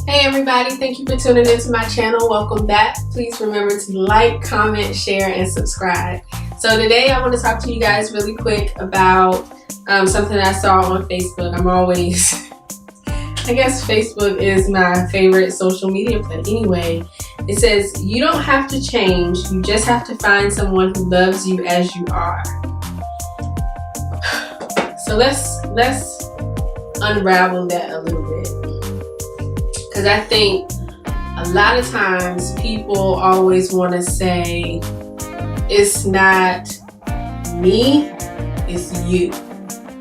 Hey everybody, thank you for tuning into my channel. Welcome back. Please remember to like, comment, share, and subscribe. So today I want to talk to you guys really quick about something I saw on Facebook. I guess Facebook is my favorite social media, but anyway, it says, you don't have to change, you just have to find someone who loves you as you are. So let's unravel that a little bit. Because I think a lot of times people always want to say, it's not me, it's you.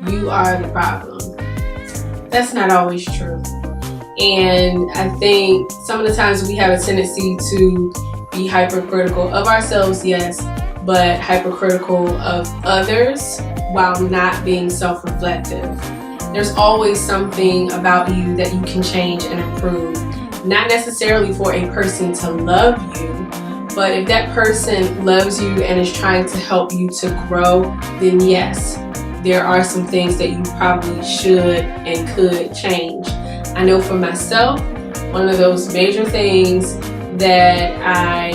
You are the problem. That's not always true. And I think some of the times we have a tendency to be hypercritical of ourselves, yes, but hypercritical of others while not being self-reflective. There's always something about you that you can change and improve. Not necessarily for a person to love you, but if that person loves you and is trying to help you to grow, then yes, there are some things that you probably should and could change. I know for myself, one of those major things that I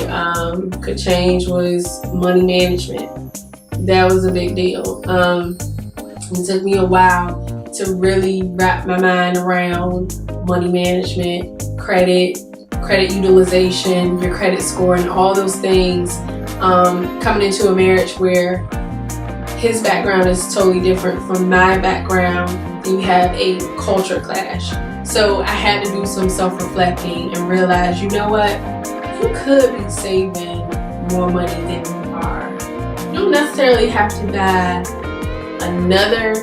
could change was money management. That was a big deal. It took me a while to really wrap my mind around money management, credit utilization, your credit score, and all those things. Coming into a marriage where his background is totally different from my background, and you have a culture clash. So I had to do some self-reflecting and realize, you know what? You could be saving more money than you are. You don't necessarily have to buy another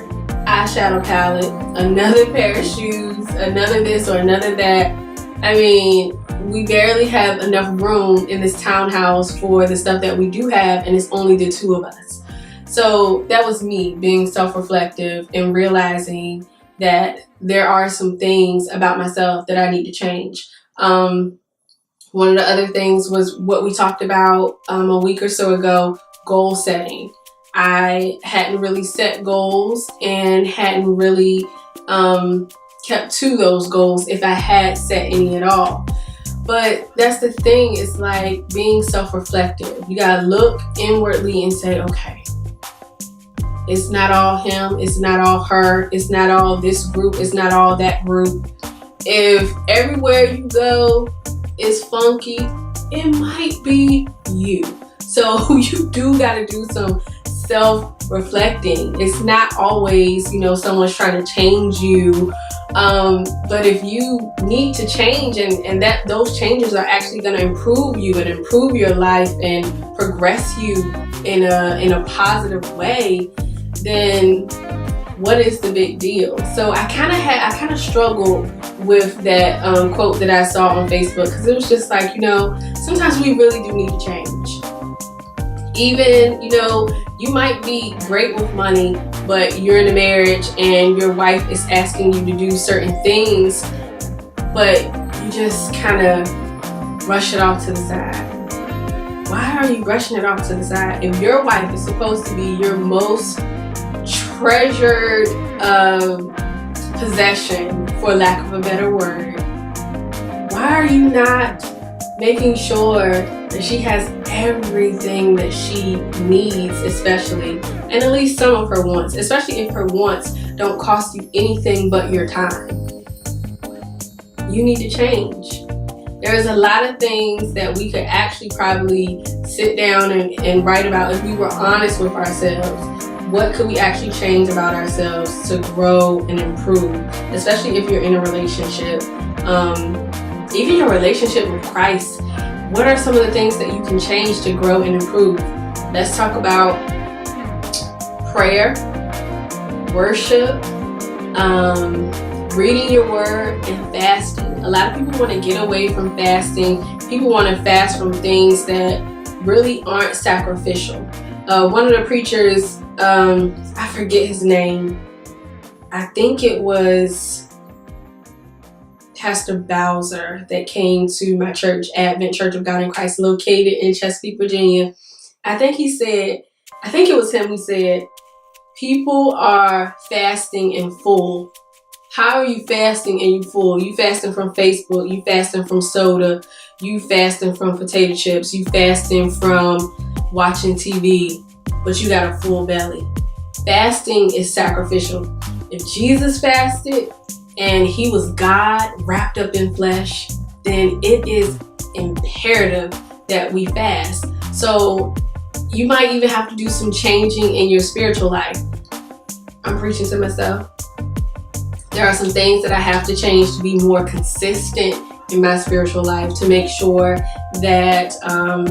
eyeshadow palette, another pair of shoes, another this or another that. I mean, we barely have enough room in this townhouse for the stuff that we do have, and it's only the two of us. So that was me being self-reflective and realizing that there are some things about myself that I need to change. One of the other things was what we talked about a week or so ago, goal setting. I hadn't really set goals and hadn't really kept to those goals if I had set any at all. But that's the thing, it's like being self-reflective. You gotta look inwardly and say, okay, it's not all him, it's not all her, it's not all this group, it's not all that group. If everywhere you go is funky, it might be you. So you do gotta do some self-reflecting. It's not always, someone's trying to change you. But if you need to change and that those changes are actually going to improve you and improve your life and progress you in a positive way, then what is the big deal? So I kind of struggled with that quote that I saw on Facebook, because it was just like, sometimes we really do need to change. Even, you might be great with money, but you're in a marriage and your wife is asking you to do certain things, but you just kind of rush it off to the side. Why are you rushing it off to the side? If your wife is supposed to be your most treasured possession, for lack of a better word, why are you not making sure that she has everything that she needs, especially, and at least some of her wants, especially if her wants don't cost you anything but your time? You need to change. There's a lot of things that we could actually probably sit down and write about if we were honest with ourselves. What could we actually change about ourselves to grow and improve, especially if you're in a relationship, even your relationship with Christ. What are some of the things that you can change to grow and improve? Let's talk about prayer, worship, reading your word, and fasting. A lot of people want to get away from fasting. People want to fast from things that really aren't sacrificial. One of the preachers, I forget his name. I think it was Pastor Bowser that came to my church, Advent Church of God in Christ, located in Chesapeake, Virginia. I think it was him who said, people are fasting in full. How are you fasting and you full? You fasting from Facebook, you fasting from soda, you fasting from potato chips, you fasting from watching TV, but you got a full belly. Fasting is sacrificial. If Jesus fasted and he was God wrapped up in flesh, then it is imperative that we fast. So you might even have to do some changing in your spiritual life. I'm preaching to myself. There are some things that I have to change to be more consistent in my spiritual life, to make sure that I'm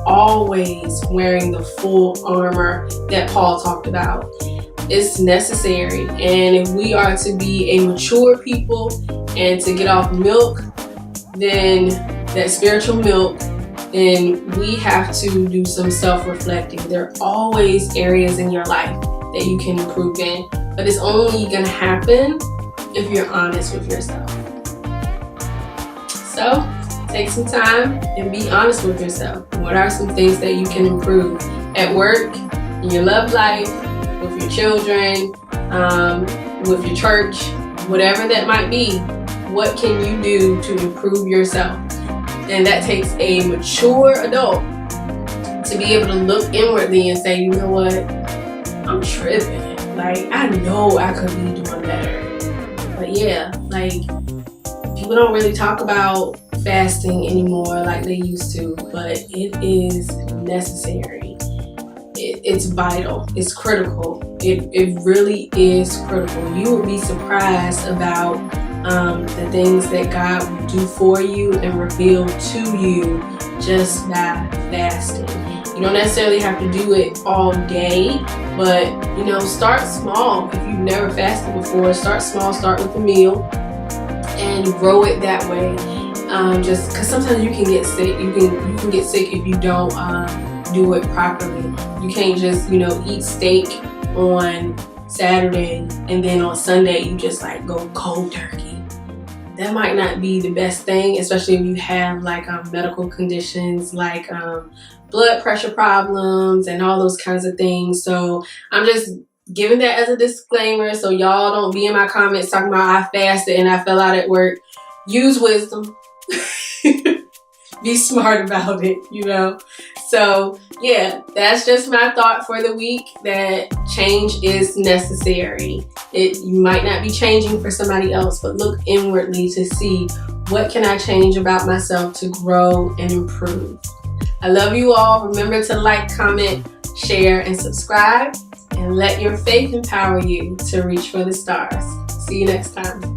always wearing the full armor that Paul talked about. It's necessary. And if we are to be a mature people and to get off milk, then that spiritual milk, then we have to do some self-reflecting. There are always areas in your life that you can improve in, but it's only going to happen if you're honest with yourself. So take some time and be honest with yourself. What are some things that you can improve at work, in your love life, with your children, with your church, whatever that might be? What can you do to improve yourself? And that takes a mature adult to be able to look inwardly and say, you know what, I'm tripping. Like, I know I could be doing better. But yeah, like, people don't really talk about fasting anymore like they used to, but it is necessary. It's vital. It's critical. It really is critical. You will be surprised about the things that God will do for you and reveal to you just by fasting. You don't necessarily have to do it all day, but start small. If you've never fasted before, start small. Start with a meal and grow it that way. Just because sometimes you can get sick. You can get sick if you don't do it properly. You can't just eat steak on Saturday and then on Sunday you just like go cold turkey. That might not be the best thing, especially if you have like medical conditions like blood pressure problems and all those kinds of things. So I'm just giving that as a disclaimer so y'all don't be in my comments talking about I fasted and I fell out at work. Use wisdom. Be smart about it, So yeah, that's just my thought for the week, that change is necessary. You might not be changing for somebody else, but look inwardly to see what can I change about myself to grow and improve. I love you all. Remember to like, comment, share, and subscribe, and let your faith empower you to reach for the stars. See you next time.